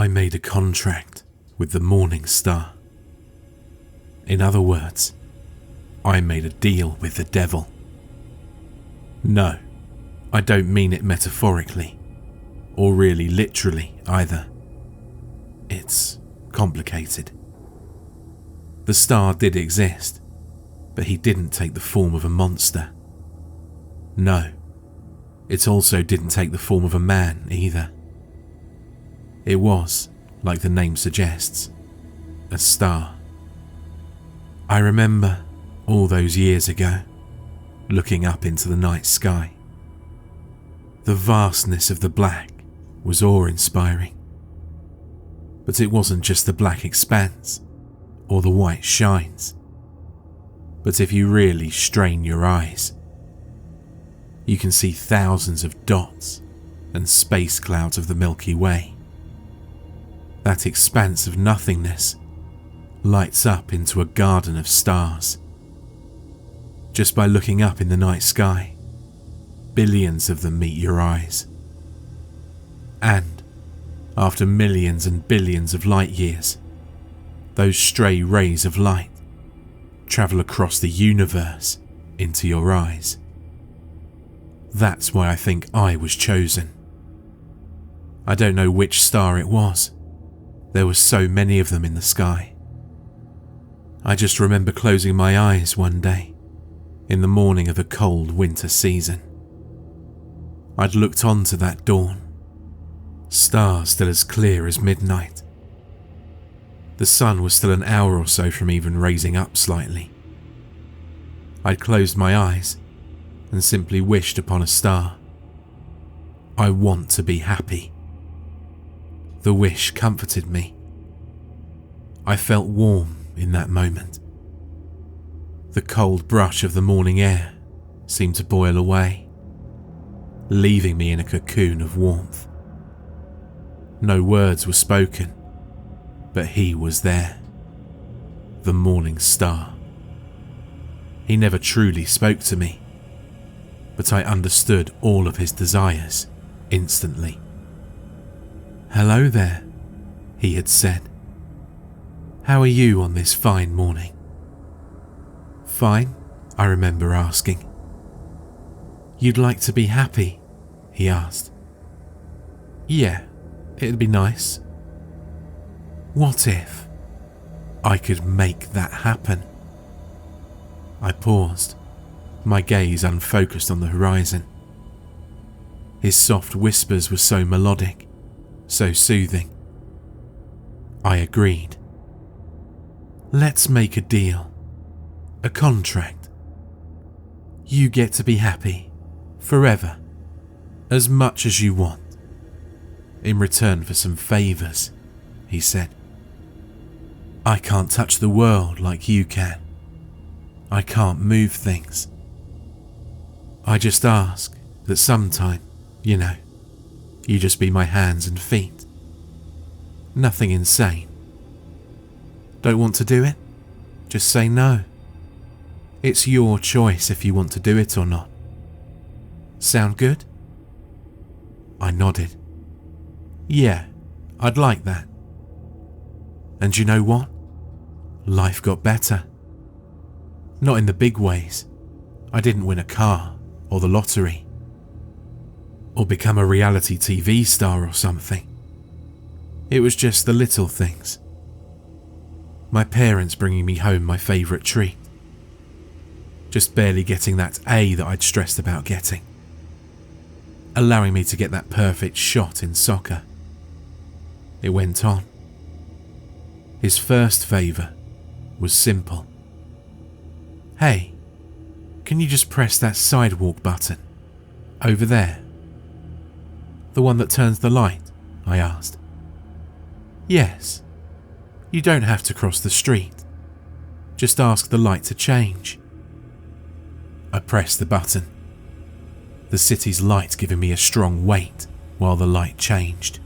I made a contract with the Mourning star. In other words, I made a deal with the devil. No, I don't mean it metaphorically, or really literally either. It's complicated. The star did exist, but he didn't take the form of a monster. No, it also didn't take the form of a man either. It was, like the name suggests, a star. I remember, all those years ago, looking up into the night sky. The vastness of the black was awe-inspiring. But it wasn't just the black expanse or the white shines. But if you really strain your eyes, you can see thousands of dots and space clouds of the Milky Way. That expanse of nothingness lights up into a garden of stars. Just by looking up in the night sky, billions of them meet your eyes. And, after millions and billions of light years, those stray rays of light travel across the universe into your eyes. That's why I think I was chosen. I don't know which star it was. There were so many of them in the sky. I just remember closing my eyes one day, in the morning of a cold winter season. I'd looked onto that dawn, stars still as clear as midnight. The sun was still an hour or so from even raising up slightly. I'd closed my eyes and simply wished upon a star. I want to be happy. The wish comforted me. I felt warm in that moment. The cold brush of the morning air seemed to boil away, leaving me in a cocoon of warmth. No words were spoken, but he was there, the morning star. He never truly spoke to me, but I understood all of his desires instantly. "Hello there," he had said. "How are you on this fine morning?" "Fine," I remember asking. "You'd like to be happy?" he asked. "Yeah, it'd be nice." "What if I could make that happen?" I paused, my gaze unfocused on the horizon. His soft whispers were so melodic, so soothing. I agreed. "Let's make a deal, a contract. You get to be happy, forever, as much as you want, in return for some favours," he said. "I can't touch the world like you can. I can't move things. I just ask that sometime, you just be my hands and feet. Nothing insane. Don't want to do it? Just say no. It's your choice if you want to do it or not. Sound good?" I nodded. "Yeah, I'd like that." And you know what? Life got better. Not in the big ways. I didn't win a car or the lottery, or become a reality TV star or something. It was just the little things. My parents bringing me home my favourite treat. Just barely getting that A that I'd stressed about getting. Allowing me to get that perfect shot in soccer. It went on. His first favour was simple. "Hey, can you just press that sidewalk button? Over there." "The one that turns the light?" I asked. "Yes. You don't have to cross the street. Just ask the light to change." I pressed the button, the city's light giving me a strong weight while the light changed.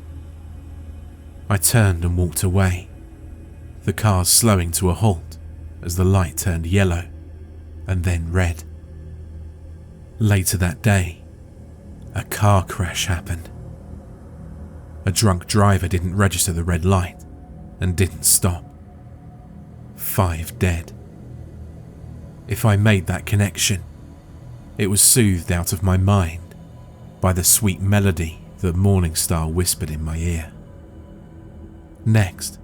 I turned and walked away, the cars slowing to a halt as the light turned yellow and then red. Later that day, a car crash happened. A drunk driver didn't register the red light and didn't stop. 5 dead. If I made that connection, it was soothed out of my mind by the sweet melody that Mourning whispered in my ear. Next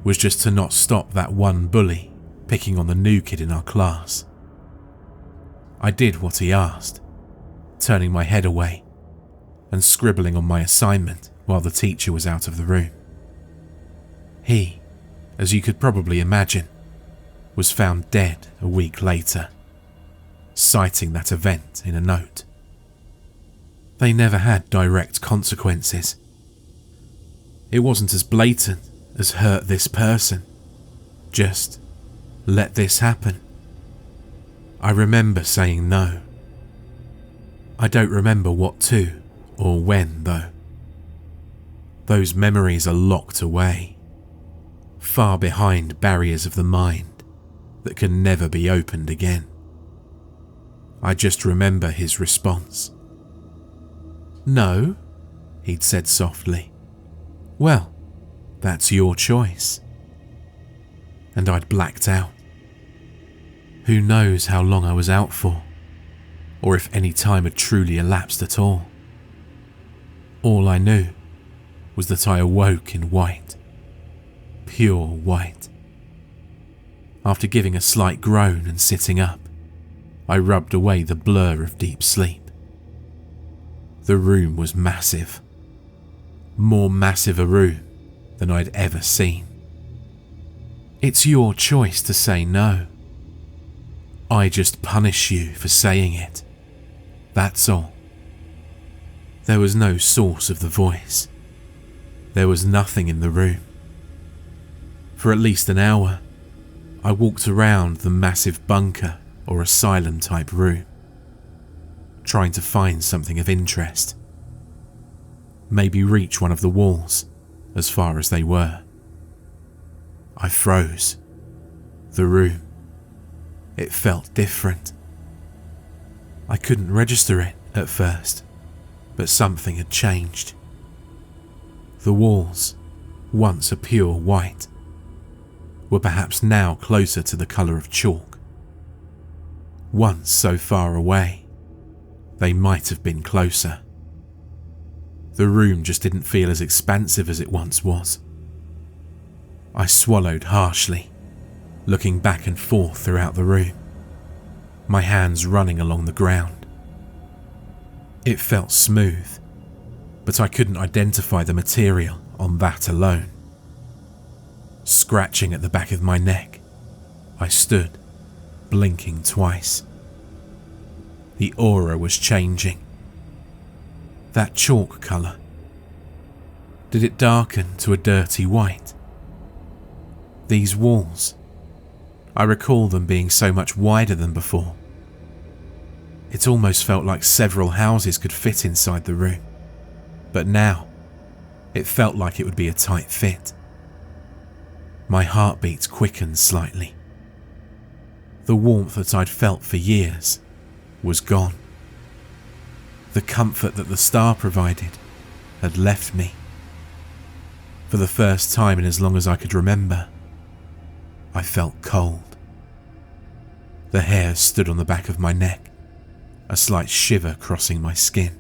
was just to not stop that one bully picking on the new kid in our class. I did what he asked, turning my head away and scribbling on my assignment while the teacher was out of the room. He, as you could probably imagine, was found dead a week later, citing that event in a note. They never had direct consequences. It wasn't as blatant as hurt this person, just let this happen. I remember saying no. I don't remember what to or when though. Those memories are locked away, far behind barriers of the mind that can never be opened again. I just remember his response. "No," he'd said softly. "Well, that's your choice." And I'd blacked out. Who knows how long I was out for, or if any time had truly elapsed at all. All I knew was that I awoke in white, pure white. After giving a slight groan and sitting up, I rubbed away the blur of deep sleep. The room was massive, more massive a room than I'd ever seen. It's your choice to say no. I just punish you for saying it. That's all. There was no source of the voice. There was nothing in the room. For at least an hour, I walked around the massive bunker or asylum type room, trying to find something of interest. Maybe reach one of the walls, as far as they were. I froze. The room. It felt different. I couldn't register it at first, but something had changed. The walls, once a pure white, were perhaps now closer to the colour of chalk. Once so far away, they might have been closer. The room just didn't feel as expansive as it once was. I swallowed harshly, looking back and forth throughout the room, my hands running along the ground. It felt smooth, but I couldn't identify the material on that alone. Scratching at the back of my neck, I stood, blinking twice. The aura was changing. That chalk colour. Did it darken to a dirty white? These walls. I recall them being so much wider than before. It almost felt like several houses could fit inside the room, but now it felt like it would be a tight fit. My heartbeat quickened slightly. The warmth that I'd felt for years was gone. The comfort that the star provided had left me. For the first time in as long as I could remember, I felt cold. The hairs stood on the back of my neck, a slight shiver crossing my skin.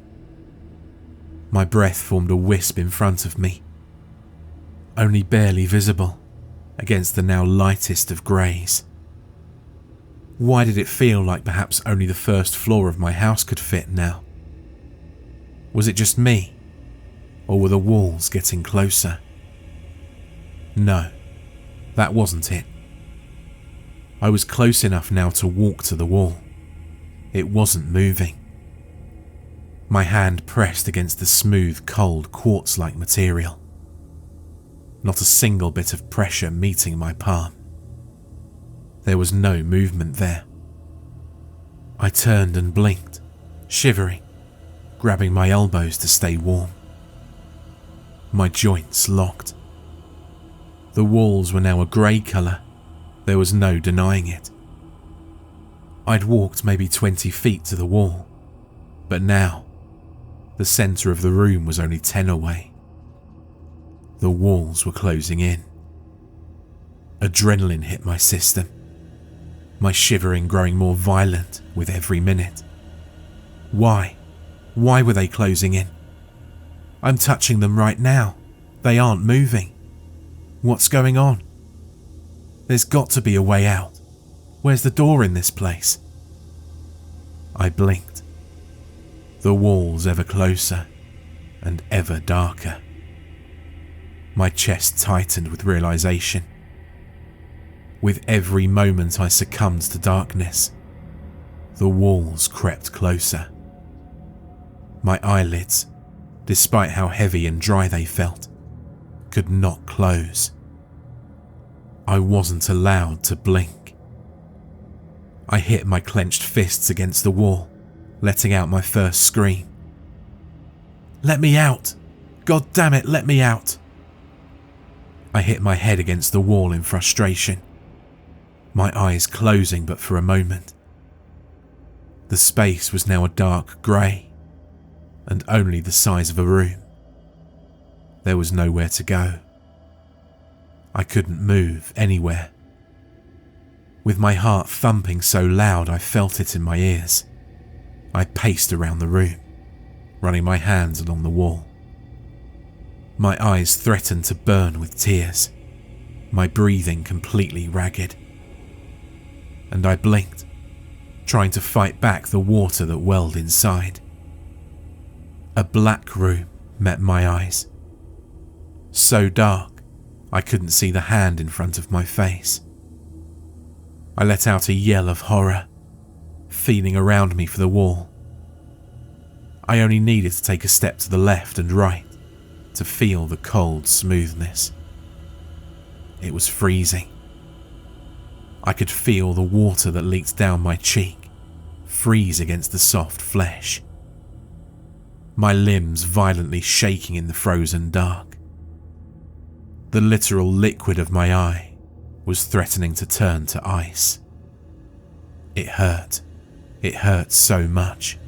My breath formed a wisp in front of me, only barely visible against the now lightest of greys. Why did it feel like perhaps only the first floor of my house could fit now? Was it just me, or were the walls getting closer? No, that wasn't it. I was close enough now to walk to the wall. It wasn't moving. My hand pressed against the smooth, cold, quartz-like material. Not a single bit of pressure meeting my palm. There was no movement there. I turned and blinked, shivering, grabbing my elbows to stay warm. My joints locked. The walls were now a grey colour. There was no denying it. I'd walked maybe 20 feet to the wall, but now the centre of the room was only 10 away. The walls were closing in. Adrenaline hit my system, my shivering growing more violent with every minute. Why? Why were they closing in? I'm touching them right now. They aren't moving. What's going on? There's got to be a way out. Where's the door in this place? I blinked. The walls ever closer and ever darker. My chest tightened with realization. With every moment I succumbed to darkness, the walls crept closer. My eyelids, despite how heavy and dry they felt, could not close. I wasn't allowed to blink. I hit my clenched fists against the wall, letting out my first scream. Let me out! God damn it, let me out! I hit my head against the wall in frustration, my eyes closing but for a moment. The space was now a dark grey, and only the size of a room. There was nowhere to go. I couldn't move anywhere. With my heart thumping so loud I felt it in my ears, I paced around the room, running my hands along the wall. My eyes threatened to burn with tears, my breathing completely ragged. And I blinked, trying to fight back the water that welled inside. A black room met my eyes. So dark, I couldn't see the hand in front of my face. I let out a yell of horror, feeling around me for the wall. I only needed to take a step to the left and right to feel the cold smoothness. It was freezing. I could feel the water that leaked down my cheek freeze against the soft flesh. My limbs violently shaking in the frozen dark. The literal liquid of my eye was threatening to turn to ice. It hurt. It hurt so much.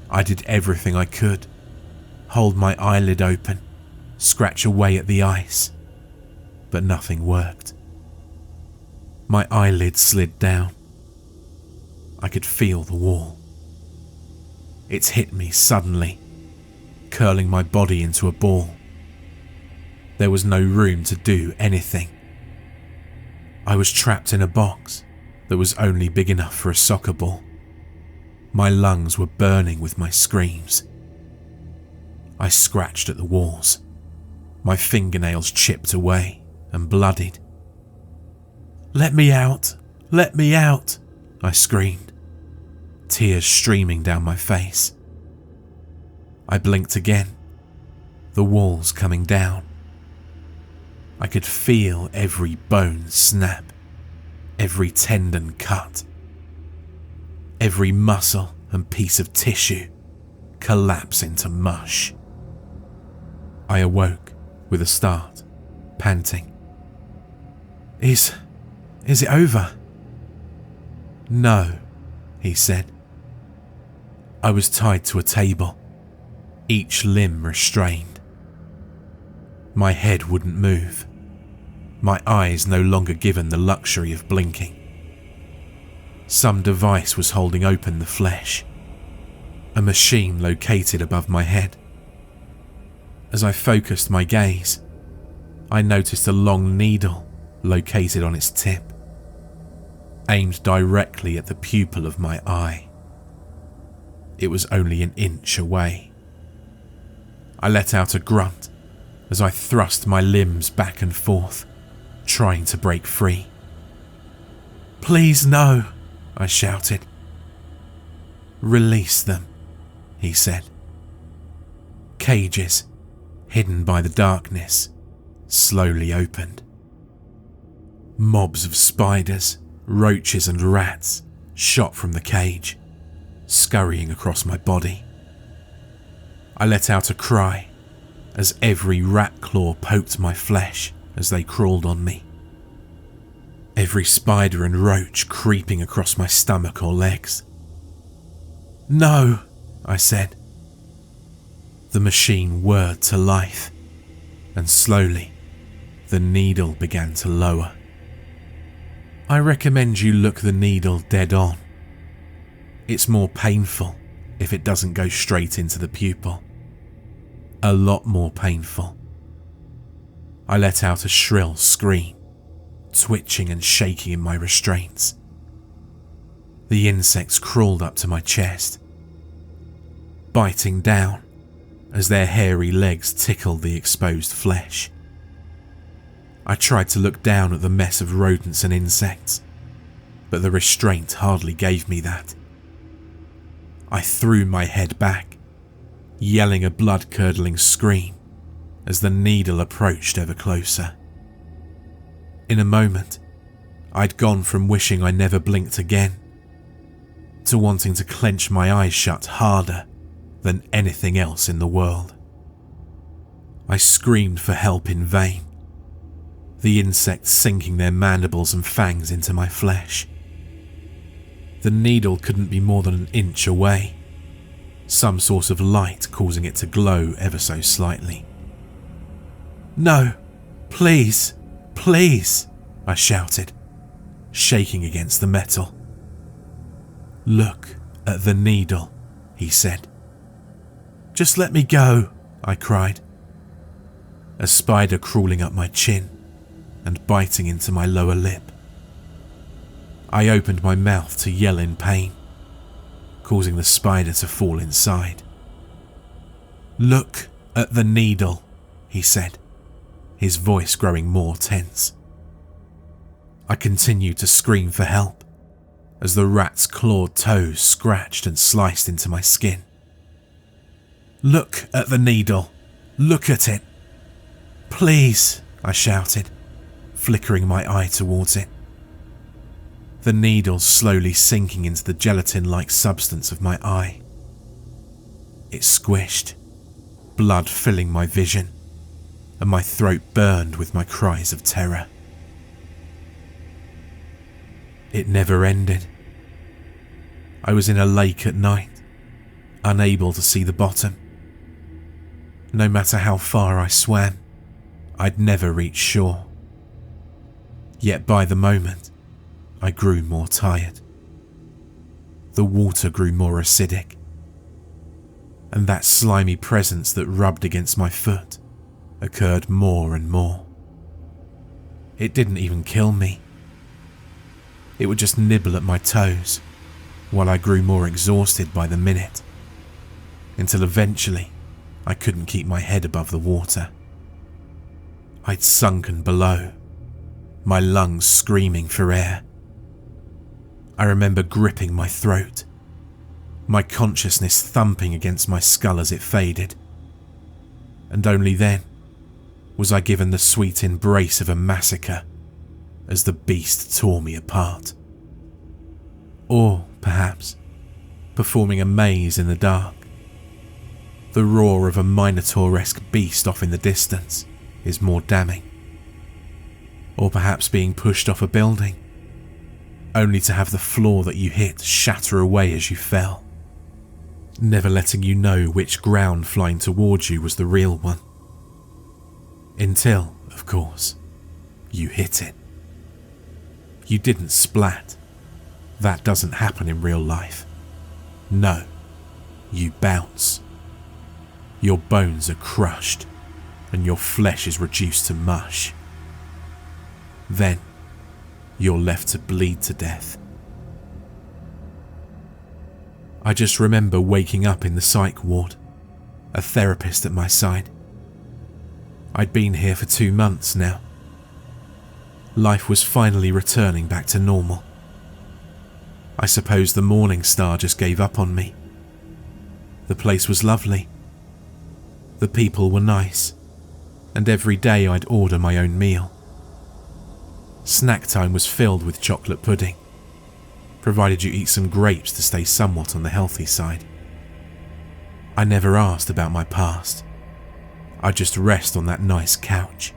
I did everything I could. Hold my eyelid open, scratch away at the ice, but nothing worked. My eyelid slid down. I could feel the wall. It hit me suddenly, curling my body into a ball. There was no room to do anything. I was trapped in a box that was only big enough for a soccer ball. My lungs were burning with my screams. I scratched at the walls. My fingernails chipped away and bloodied. Let me out! Let me out! I screamed, tears streaming down my face. I blinked again, the walls coming down. I could feel every bone snap, every tendon cut, every muscle and piece of tissue collapse into mush. I awoke with a start, panting. Is it over? No, he said. I was tied to a table, each limb restrained. My head wouldn't move, my eyes no longer given the luxury of blinking. Some device was holding open the flesh, a machine located above my head. As I focused my gaze, I noticed a long needle located on its tip, aimed directly at the pupil of my eye. It was only an inch away. I let out a grunt as I thrust my limbs back and forth, trying to break free. Please no, I shouted. Release them, he said. Cages, hidden by the darkness, slowly opened. Mobs of spiders, roaches and rats shot from the cage, scurrying across my body. I let out a cry as every rat claw poked my flesh as they crawled on me. Every spider and roach creeping across my stomach or legs. No, I said. The machine whirred to life, and slowly the needle began to lower. I recommend you look the needle dead on. It's more painful if it doesn't go straight into the pupil. A lot more painful. I let out a shrill scream, twitching and shaking in my restraints. The insects crawled up to my chest, biting down as their hairy legs tickled the exposed flesh. I tried to look down at the mess of rodents and insects, but the restraint hardly gave me that. I threw my head back, yelling a blood-curdling scream as the needle approached ever closer. In a moment, I'd gone from wishing I never blinked again to wanting to clench my eyes shut harder than anything else in the world. I screamed for help in vain, the insects sinking their mandibles and fangs into my flesh. The needle couldn't be more than an inch away, some source of light causing it to glow ever so slightly. "No, please, please," I shouted, shaking against the metal. "Look at the needle," he said. "Just let me go," I cried, a spider crawling up my chin and biting into my lower lip. I opened my mouth to yell in pain, causing the spider to fall inside. "Look at the needle," he said, his voice growing more tense. I continued to scream for help as the rat's clawed toes scratched and sliced into my skin. "Look at the needle. Look at it. Please," I shouted, flickering my eye towards it. The needle slowly sinking into the gelatin-like substance of my eye. It squished, blood filling my vision, and my throat burned with my cries of terror. It never ended. I was in a lake at night, unable to see the bottom. No matter how far I swam, I'd never reach shore. Yet by the moment, I grew more tired. The water grew more acidic, and that slimy presence that rubbed against my foot occurred more and more. It didn't even kill me. It would just nibble at my toes while I grew more exhausted by the minute, until eventually I couldn't keep my head above the water. I'd sunken below, my lungs screaming for air. I remember gripping my throat, my consciousness thumping against my skull as it faded, and only then was I given the sweet embrace of a massacre as the beast tore me apart. Or, perhaps, performing a maze in the dark. The roar of a Minotaur-esque beast off in the distance is more damning. Or perhaps being pushed off a building, only to have the floor that you hit shatter away as you fell, never letting you know which ground flying towards you was the real one. Until, of course, you hit it. You didn't splat. That doesn't happen in real life. No, you bounce. Your bones are crushed, and your flesh is reduced to mush. Then, you're left to bleed to death. I just remember waking up in the psych ward, a therapist at my side. I'd been here for 2 months now. Life was finally returning back to normal. I suppose the Mourning Star just gave up on me. The place was lovely. The people were nice, and every day I'd order my own meal. Snack time was filled with chocolate pudding, provided you eat some grapes to stay somewhat on the healthy side. I never asked about my past. I'd just rest on that nice couch,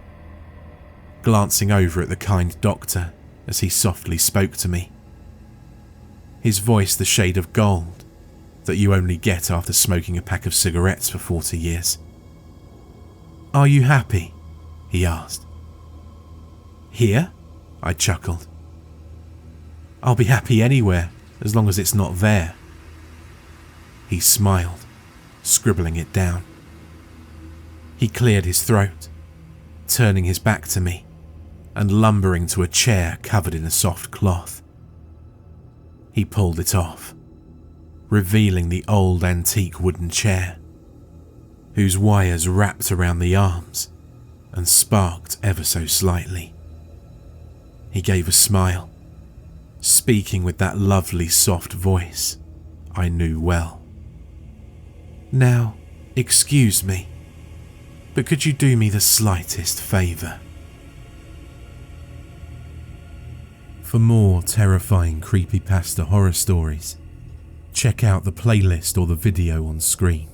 glancing over at the kind doctor as he softly spoke to me. His voice the shade of gold that you only get after smoking a pack of cigarettes for 40 years. "Are you happy?" he asked. Here? I chuckled. I'll be happy anywhere, as long as it's not there. He smiled, scribbling it down. He cleared his throat, turning his back to me and lumbering to a chair covered in a soft cloth. He pulled it off, revealing the old antique wooden chair, whose wires wrapped around the arms and sparked ever so slightly. He gave a smile, speaking with that lovely soft voice I knew well. Now, excuse me, but could you do me the slightest favour? For more terrifying creepypasta horror stories, check out the playlist or the video on screen.